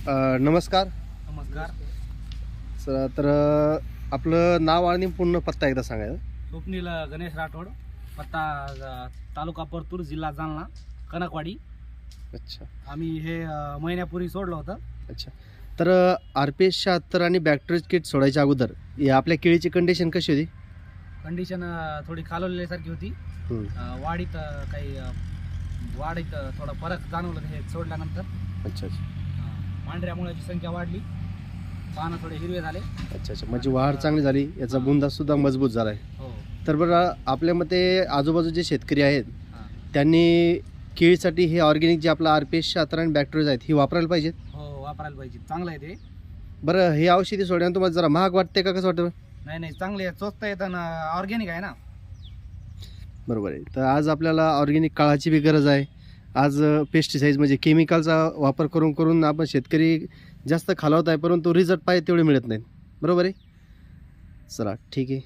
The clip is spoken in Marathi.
नमस्कार नमस्कार. सर. तर आपलं नाव आणि पूर्ण पत्ता एकदा सांगायचं. स्वप्नील गणेश राठोड, पत्ता तालुका परतूर, जिल्हा जालना, कनकवाडी. अच्छा आम्ही हे महिन्यापूर्वी सोडलं होतं. अच्छा. तर RPS 76 आणि बॅक्टेरिया किट सोडायच्या अगोदर या आपल्या केळीची कंडिशन कशी होती? कंडिशन थोडी खालवलेल्यासारखी होती. वाढीत काही वाढीत थोडा फरक जाणवलं हे सोडल्यानंतर. अच्छा अच्छा पांढऱ्या मुळ्याची संख्या वाढली, पानं थोडे हिरवे झाले. अच्छा अच्छा. म्हणजे वाढ चांगली झाली, याचा बुंदा सुद्धा मजबूत झाला आहे. हो. तर बरं, आपल्या मते आजूबाजूचे शेतकरी आहेत हां. त्यांनी केळीसाठी हे ऑर्गॅनिक जे आपलं RPS 76 आणि बॅक्टेरिया आहेत ही वापरायला पाहिजेत. हो, वापरायला पाहिजे. चांगलं आहे ते. बरं, हे औषधी सोडल्यानंतर तुम्हाला जरा महाग वाटते का, कसं वाटतं? नाही नाही, चांगले आहे, स्वस्त येतं ना, ऑर्गॅनिक आहे ना. बरोबर आहे. तर आज आपल्याला ऑर्गॅनिक काळाची बी गरज आहे. आज पेस्टिसाइड्स म्हणजे केमिकलचा वापर करून करून आपण शेतकरी जास्त खालावत आहे, परंतु रिझल्ट पाहिजे तेवढे मिळत नाहीत. बरोबर आहे. चला ठीक आहे.